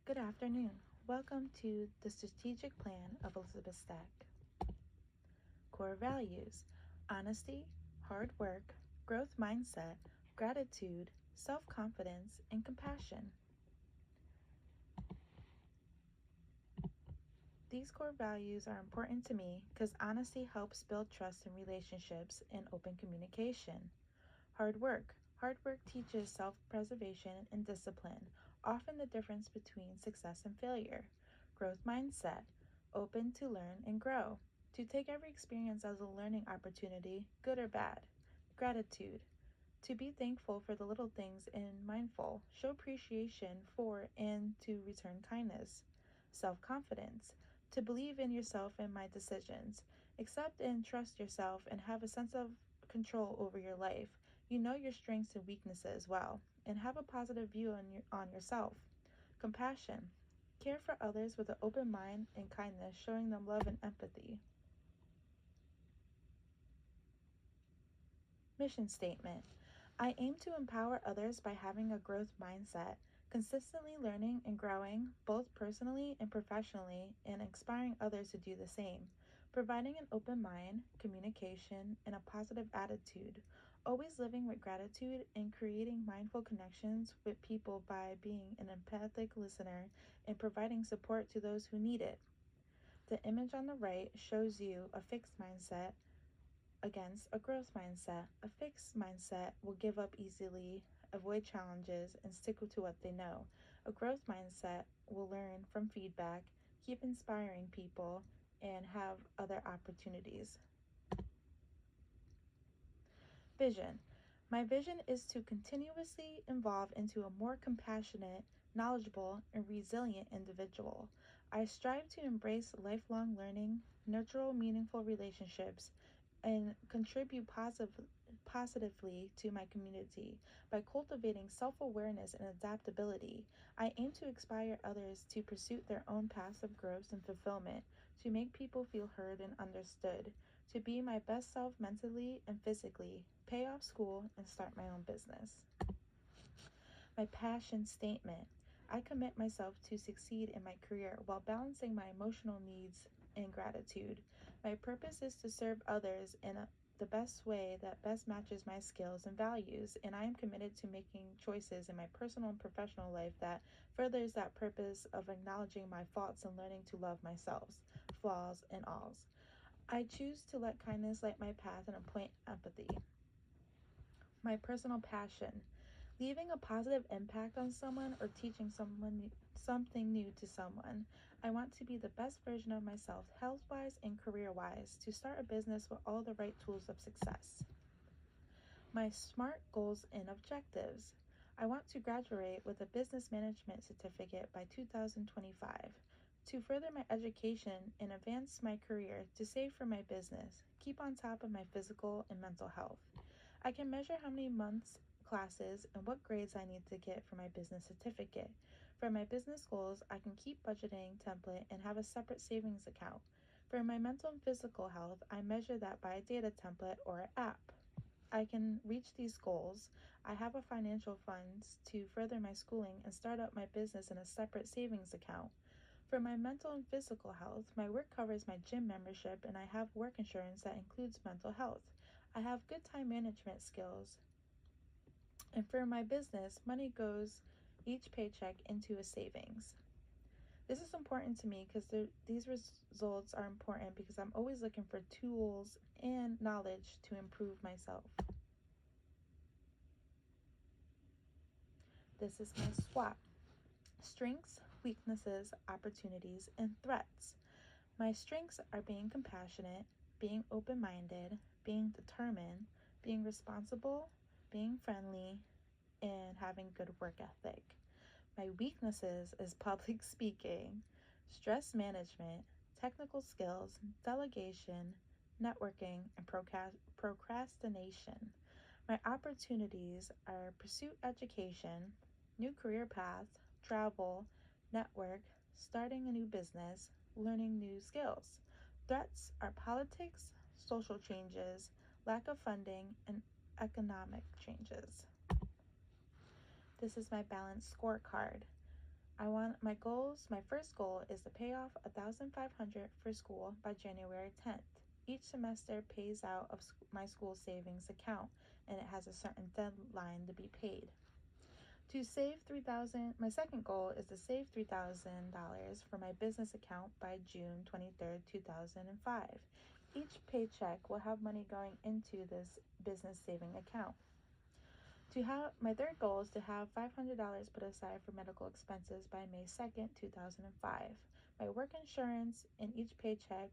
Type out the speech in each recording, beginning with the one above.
Good afternoon. Welcome to the Strategic Plan of Elizabeth Stack. Core values: honesty, hard work, growth mindset, gratitude, self-confidence, and compassion. These core values are important to me because honesty helps build trust in relationships and open communication. Hard work. Hard work teaches self-preservation and discipline, often the difference between success and failure. Growth mindset. Open to learn and grow. To take every experience as a learning opportunity, good or bad. Gratitude. To be thankful for the little things and mindful. Show appreciation for and to return kindness. Self-confidence. To believe in yourself and my decisions. Accept and trust yourself and have a sense of control over your life. You know your strengths and weaknesses well, and have a positive view on yourself. Compassion. Care for others with an open mind and kindness, showing them love and empathy. Mission statement. I aim to empower others by having a growth mindset, consistently learning and growing, both personally and professionally, and inspiring others to do the same. Providing an open mind, communication, and a positive attitude. Always living with gratitude and creating mindful connections with people by being an empathic listener and providing support to those who need it. The image on the right shows you a fixed mindset against a growth mindset. A fixed mindset will give up easily, avoid challenges, and stick to what they know. A growth mindset will learn from feedback, keep inspiring people, and have other opportunities. Vision. My vision is to continuously evolve into a more compassionate, knowledgeable, and resilient individual. I strive to embrace lifelong learning, nurture meaningful relationships, and contribute positively to my community by cultivating self-awareness and adaptability. I aim to inspire others to pursue their own paths of growth and fulfillment, to make people feel heard and understood, to be my best self mentally and physically, pay off school, and start my own business. My passion statement. I commit myself to succeed in my career while balancing my emotional needs and gratitude. My purpose is to serve others in the best way that best matches my skills and values, and I am committed to making choices in my personal and professional life that furthers that purpose of acknowledging my faults and learning to love myself, flaws and alls. I choose to let kindness light my path and appoint empathy. My personal passion. Leaving a positive impact on someone or teaching someone something new to someone. I want to be the best version of myself, health-wise and career-wise, to start a business with all the right tools of success. My SMART goals and objectives. I want to graduate with a business management certificate by 2025. To further my education and advance my career, to save for my business, keep on top of my physical and mental health. I can measure how many months, classes, and what grades I need to get for my business certificate. For my business goals, I can keep budgeting template and have a separate savings account. For my mental and physical health, I measure that by a data template or an app. I can reach these goals. I have a financial funds to further my schooling and start up my business in a separate savings account. For my mental and physical health, my work covers my gym membership and I have work insurance that includes mental health. I have good time management skills. And for my business, money goes each paycheck into a savings. This is important to me because these results are important because I'm always looking for tools and knowledge to improve myself. This is my SWOT. Strengths, weaknesses, opportunities, and threats. My strengths are being compassionate, being open-minded, being determined, being responsible, being friendly, and having good work ethic. My weaknesses is public speaking, stress management, technical skills, delegation, networking, and procrastination. My opportunities are pursue education, new career path, travel, network, starting a new business, learning new skills. Threats are politics, social changes, lack of funding, and economic changes. This is my balanced scorecard. My first goal is to pay off $1,500 for school by January 10th. Each semester pays out of my school savings account, and it has a certain deadline to be paid. My second goal is to save $3,000 for my business account by June 23rd, 2005. Each paycheck will have money going into this business saving account. My third goal is to have $500 put aside for medical expenses by May 2nd, 2005. My work insurance in each paycheck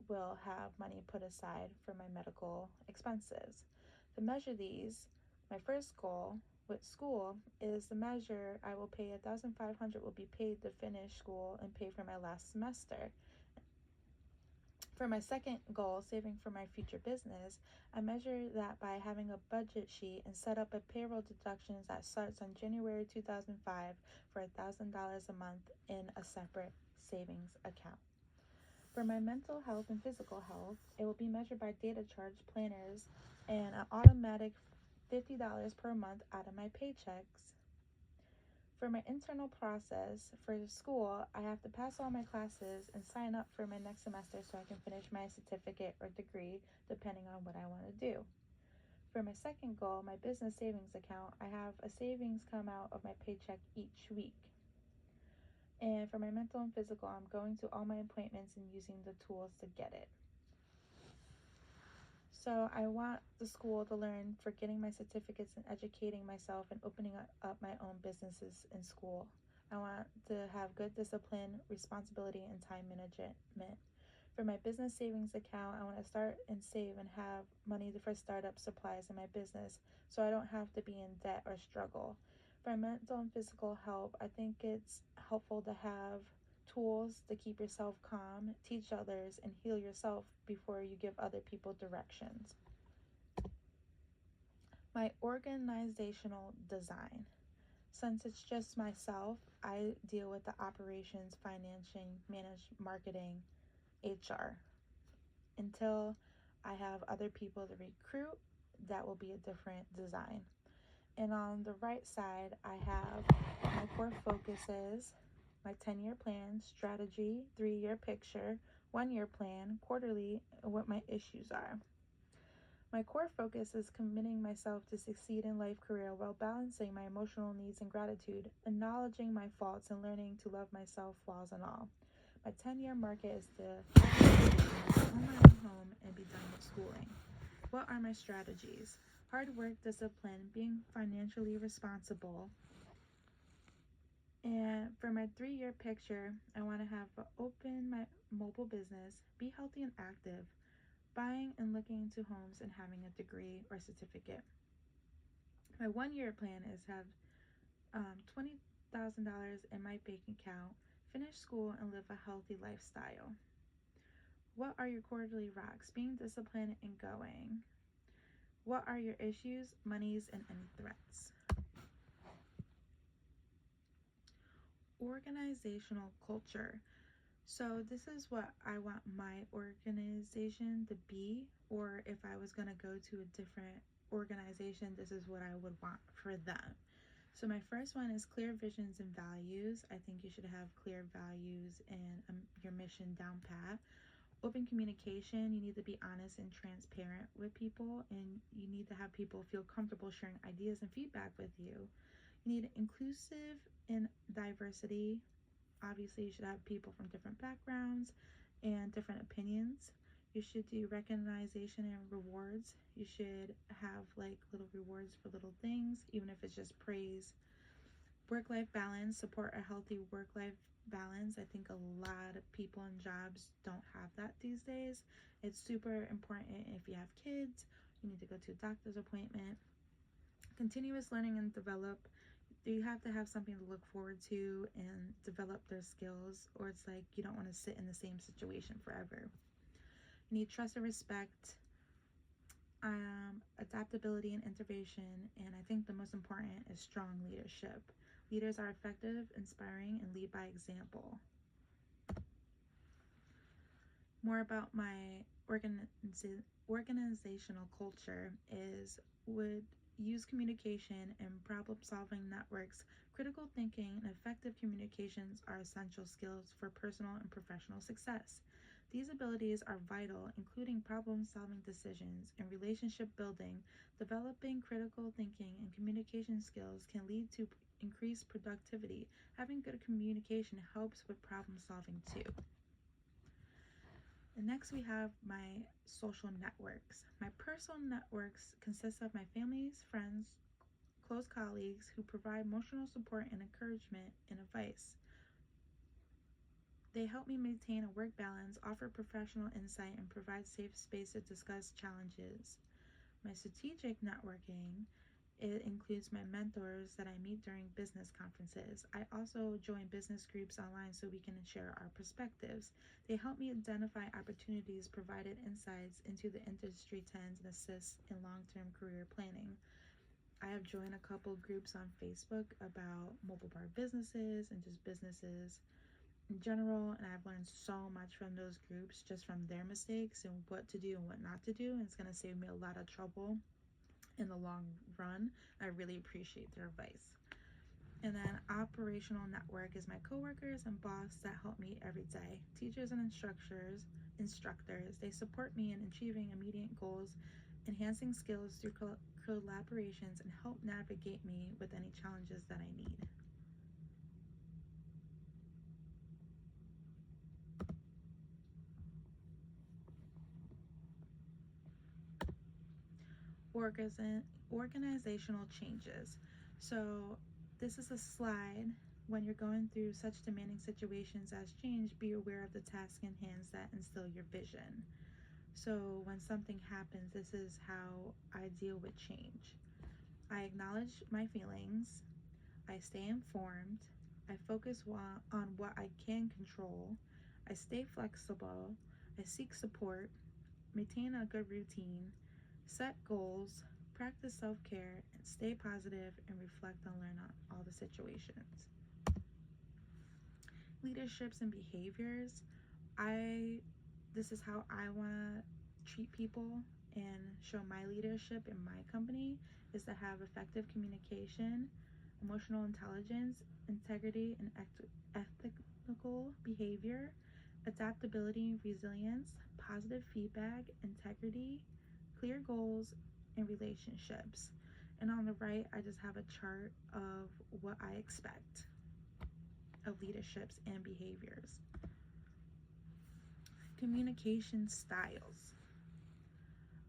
will have money put aside for my medical expenses. To measure these, my first goal with school is the measure I will pay $1,500 will be paid to finish school and pay for my last semester. For my second goal, saving for my future business, I measure that by having a budget sheet and set up a payroll deductions that starts on January 2005 for $1,000 a month in a separate savings account. For my mental health and physical health, it will be measured by data charge planners and an automatic $50 per month out of my paychecks. For my internal process for school, I have to pass all my classes and sign up for my next semester so I can finish my certificate or degree depending on what I want to do. For my second goal, my business savings account, I have a savings come out of my paycheck each week. And for my mental and physical, I'm going to all my appointments and using the tools to get it. So I want the school to learn for getting my certificates and educating myself and opening up my own businesses in school. I want to have good discipline, responsibility, and time management. For my business savings account, I want to start and save and have money for startup supplies in my business so I don't have to be in debt or struggle. For mental and physical health, I think it's helpful to have tools to keep yourself calm, teach others, and heal yourself before you give other people directions. My organizational design. Since it's just myself, I deal with the operations, financing, marketing, HR. Until I have other people to recruit, that will be a different design. And on the right side, I have my core focuses, my 10-year plan, strategy, 3-year picture, 1-year plan, quarterly, and what my issues are. My core focus is committing myself to succeed in life career while balancing my emotional needs and gratitude, acknowledging my faults, and learning to love myself, flaws and all. My 10-year market is to own my own home and be done with schooling. What are my strategies? Hard work, discipline, being financially responsible. And for my 3-year picture, I want to have open my mobile business, be healthy and active, buying and looking into homes, and having a degree or certificate. My 1-year plan is to have $20,000 in my bank account, finish school, and live a healthy lifestyle. What are your quarterly rocks? Being disciplined and going. What are your issues, monies, and any threats? Organizational culture. So this is what I want my organization to be, or if I was going to go to a different organization, this is what I would want for them. So my first one is clear visions and values. I think you should have clear values and your mission down pat. Open communication. You need to be honest and transparent with people, and you need to have people feel comfortable sharing ideas and feedback with you. You need inclusive and diversity. Obviously, you should have people from different backgrounds and different opinions. You should do recognition and rewards. You should have like little rewards for little things, even if it's just praise. Work-life balance, support a healthy work-life balance. I think a lot of people in jobs don't have that these days. It's super important if you have kids, you need to go to a doctor's appointment. Continuous learning and develop. You have to have something to look forward to and develop their skills, or it's like you don't want to sit in the same situation forever. You need trust and respect, adaptability and innovation, and I think the most important is strong leadership. Leaders are effective, inspiring, and lead by example. More about my organizational culture is would use communication and problem-solving networks, Critical thinking and effective communications are essential skills for personal and professional success. These abilities are vital, including problem-solving decisions and relationship building. Developing critical thinking and communication skills can lead to increased productivity. Having good communication helps with problem solving too. And next we have my social networks. My personal networks consist of my family's friends, close colleagues who provide emotional support and encouragement and advice. They help me maintain a work balance, offer professional insight, and provide safe space to discuss challenges. My strategic networking, it includes my mentors that I meet during business conferences. I also join business groups online so we can share our perspectives. They help me identify opportunities, provided insights into the industry trends, and assist in long-term career planning. I have joined a couple groups on Facebook about mobile bar businesses and just businesses in general, and I've learned so much from those groups, just from their mistakes and what to do and what not to do, and it's going to save me a lot of trouble in the long run. I really appreciate their advice. And then operational network is my coworkers and boss that help me every day. Teachers and instructors, they support me in achieving immediate goals, enhancing skills through collaborations, and help navigate me with any challenges that I need. Organizational changes. So this is a slide. When you're going through such demanding situations as change, be aware of the task in hands that instill your vision. So when something happens, this is how I deal with change. I acknowledge my feelings. I stay informed. I focus on what I can control. I stay flexible. I seek support. Maintain a good routine. Set goals. Practice self-care. And stay positive and reflect and learn on all the situations. Leaderships and behaviors. This is how I want to treat people and show my leadership in my company, is to have effective communication, emotional intelligence, integrity, and ethical behavior, adaptability, resilience, positive feedback, integrity, clear goals, and relationships. And on the right, I just have a chart of what I expect of leaderships and behaviors. Communication styles.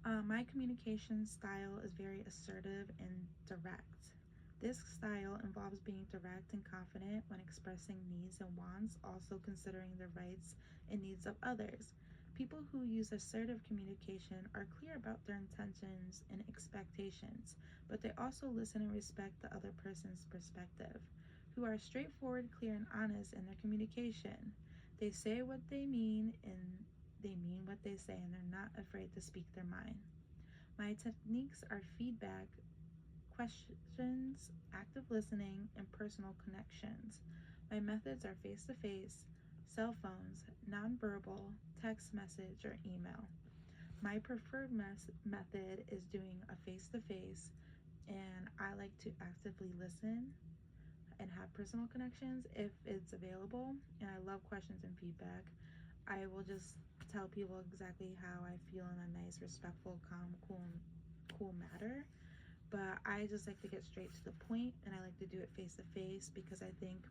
My communication style is very assertive and direct. This style involves being direct and confident when expressing needs and wants, also considering the rights and needs of others. People who use assertive communication are clear about their intentions and expectations, but they also listen and respect the other person's perspective. Who are straightforward, clear, and honest in their communication. They say what they mean and they mean what they say, and they're not afraid to speak their mind. My techniques are feedback, questions, active listening, and personal connections. My methods are face-to-face, cell phones, nonverbal, text message, or email. My preferred method is doing a face-to-face, and I like to actively listen and have personal connections if it's available, and I love questions and feedback. I will just tell people exactly how I feel in a nice, respectful, calm, cool manner. But I just like to get straight to the point, and I like to do it face to face, because I think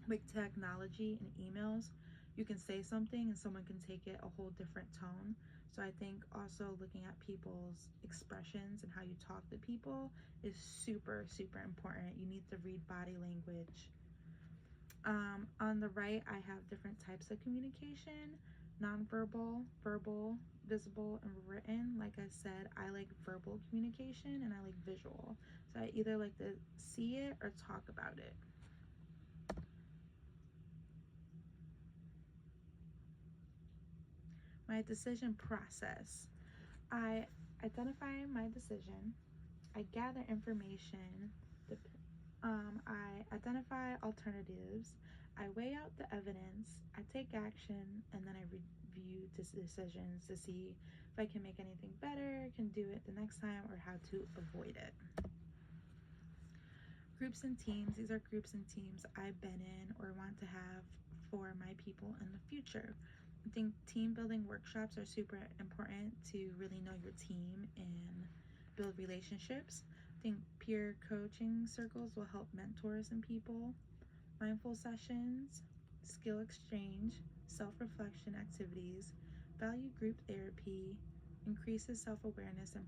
with technology and emails, you can say something and someone can take it a whole different tone. So I think also looking at people's expressions and how you talk to people is super, super important. You need to read body language. On the right, I have different types of communication: nonverbal, verbal, visible, and written. Like I said, I like verbal communication and I like visual. So I either like to see it or talk about it. My decision process. I identify my decision. I gather information. I identify alternatives. I weigh out the evidence. I take action, and then I review decisions to see if I can make anything better, can do it the next time, or how to avoid it. Groups and teams, these are groups and teams I've been in or want to have for my people in the future. I think team building workshops are super important to really know your team and build relationships. I think peer coaching circles will help mentors and people. Mindful sessions, skill exchange, self-reflection activities, value group therapy, increases self-awareness and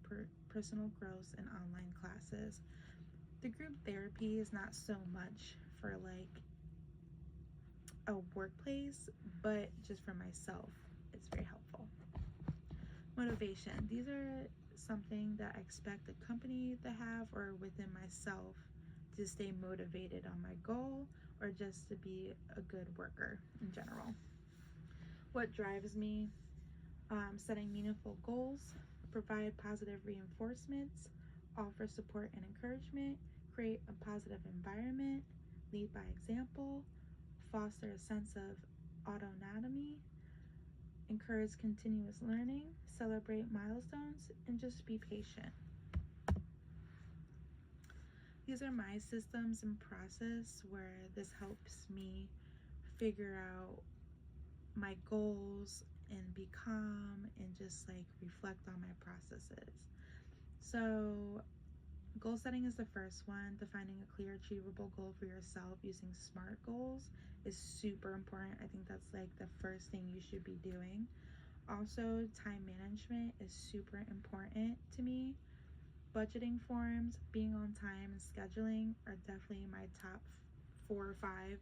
personal growth in online classes. The group therapy is not so much for like a workplace, but just for myself, it's very helpful. Motivation. These are something that I expect the company to have or within myself to stay motivated on my goal or just to be a good worker in general. What drives me? Setting meaningful goals, provide positive reinforcements, offer support and encouragement, create a positive environment, lead by example, foster a sense of autonomy, encourage continuous learning, celebrate milestones, and just be patient. These are my systems and process where this helps me figure out my goals and be calm and just like reflect on my processes. So goal setting is the first one. Defining a clear, achievable goal for yourself using SMART goals is super important. I think that's like the first thing you should be doing. Also, time management is super important to me. Budgeting forms, being on time, and scheduling are definitely my top 4 or 5.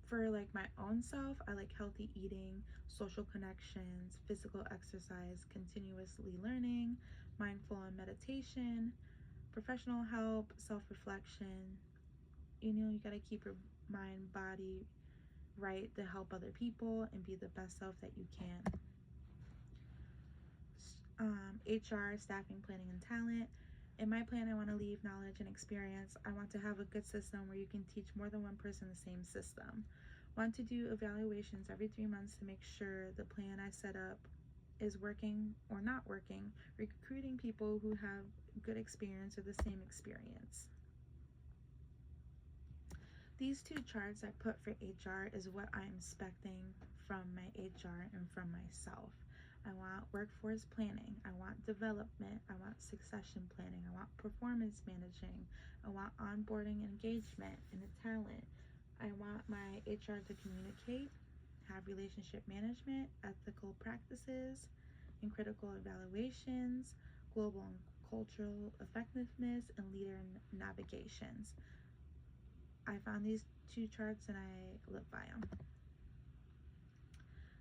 For like my own self, I like healthy eating, social connections, physical exercise, continuously learning, mindful and meditation, professional help, self-reflection. You gotta keep your mind, body right to help other people and be the best self that you can. HR, staffing, planning, and talent. In my plan, I want to leave knowledge and experience. I want to have a good system where you can teach more than one person the same system. Want to do evaluations every 3 months to make sure the plan I set up is working or not working. Recruiting people who have good experience or the same experience. These 2 charts I put for HR is what I'm expecting from my HR and from myself. I want workforce planning, I want development, I want succession planning, I want performance managing, I want onboarding engagement and the talent. I want my HR to communicate, have relationship management, ethical practices, and critical evaluations, global and cultural effectiveness, and leader navigations. I found these 2 charts and I live by them.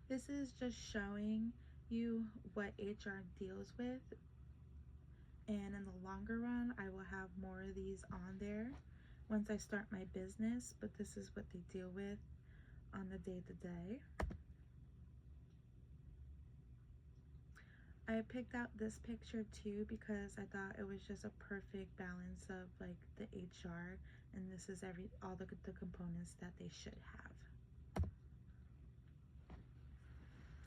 This is just showing you what HR deals with, and in the longer run I will have more of these on there once I start my business, but this is what they deal with on the day-to-day. I picked out this picture too because I thought it was just a perfect balance of like the HR, and this is all the components that they should have.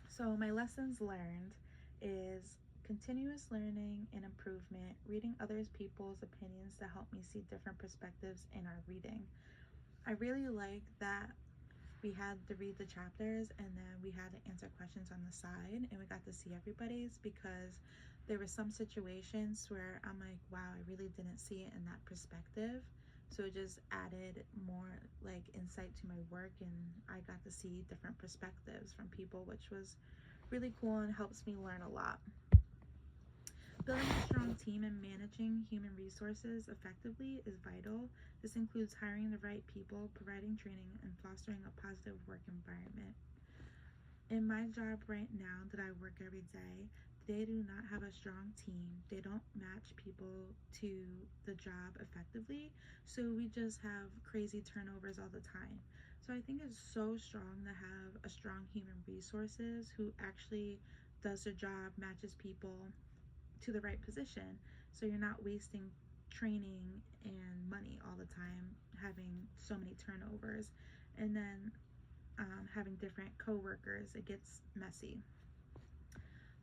So my lessons learned is continuous learning and improvement, reading others people's opinions to help me see different perspectives in our reading. I really like that we had to read the chapters and then we had to answer questions on the side and we got to see everybody's, because there were some situations where I'm like, wow, I really didn't see it in that perspective. So it just added more like insight to my work, and I got to see different perspectives from people, which was really cool and helps me learn a lot. Building a strong team and managing human resources effectively is vital. This includes hiring the right people, providing training, and fostering a positive work environment. In my job right now that I work every day, they do not have a strong team. They don't match people to the job effectively. So we just have crazy turnovers all the time. So I think it's so strong to have a strong human resources who actually does their job, matches people to the right position. So you're not wasting training and money all the time, having so many turnovers. And then having different coworkers, it gets messy.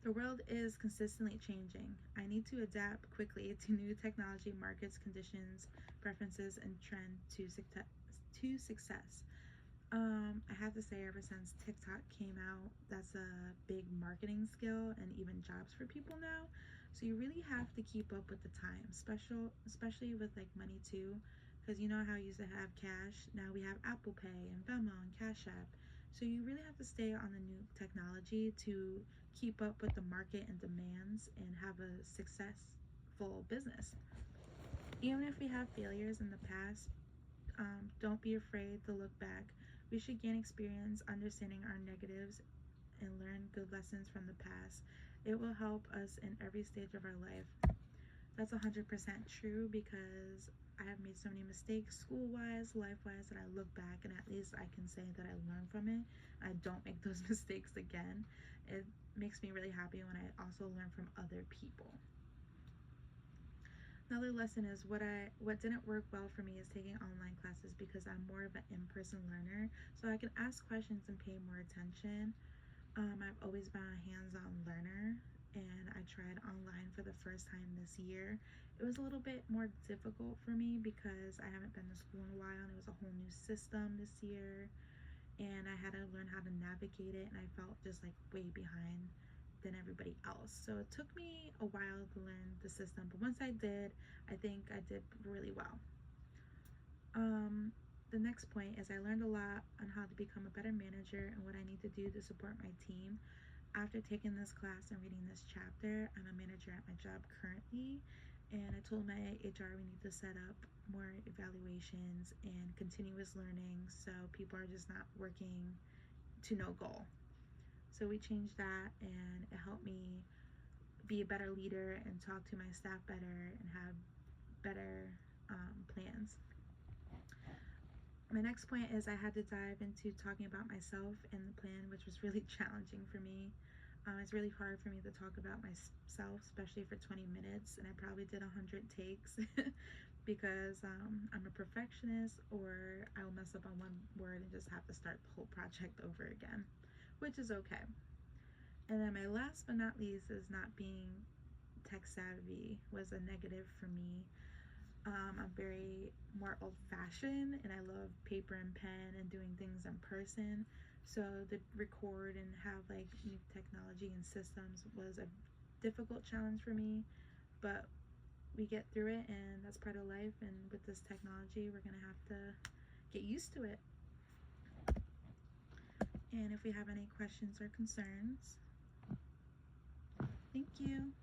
The world is consistently changing. I need to adapt quickly to new technology, markets, conditions, preferences, and trend to success. I have to say, ever since TikTok came out, that's a big marketing skill and even jobs for people now. So you really have to keep up with the times, especially with like money too, because you know how you used to have cash. Now we have Apple Pay and Venmo and Cash App. So you really have to stay on the new technology to keep up with the market and demands and have a successful business. Even if we have failures in the past, don't be afraid to look back. We should gain experience understanding our negatives and learn good lessons from the past. It will help us in every stage of our life. That's 100% true because I have made so many mistakes school wise, life wise, that I look back and at least I can say that I learned from it. I don't make those mistakes again. It makes me really happy when I also learn from other people. Another lesson is what didn't work well for me is taking online classes because I'm more of an in-person learner, so I can ask questions and pay more attention. I've always been a hands-on learner, and I tried online for the first time this year. It was a little bit more difficult for me because I haven't been to school in a while, and it was a whole new system this year, and I had to learn how to navigate it, and I felt just like way behind than everybody else. So it took me a while to learn the system, but once I did, I think I did really well. The next point is I learned a lot on how to become a better manager and what I need to do to support my team. After taking this class and reading this chapter, I'm a manager at my job currently, and I told my HR we need to set up more evaluations and continuous learning so people are just not working to no goal. So we changed that, and it helped me be a better leader and talk to my staff better and have better plans. My next point is I had to dive into talking about myself and the plan, which was really challenging for me. It's really hard for me to talk about myself, especially for 20 minutes, and I probably did 100 takes because I'm a perfectionist, or I'll mess up on one word and just have to start the whole project over again, which is okay. And then my last but not least is not being tech savvy was a negative for me. I'm very more old fashioned and I love paper and pen and doing things in person. So to record and have like new technology and systems was a difficult challenge for me, but we get through it and that's part of life. And with this technology, we're gonna have to get used to it. And if we have any questions or concerns, thank you.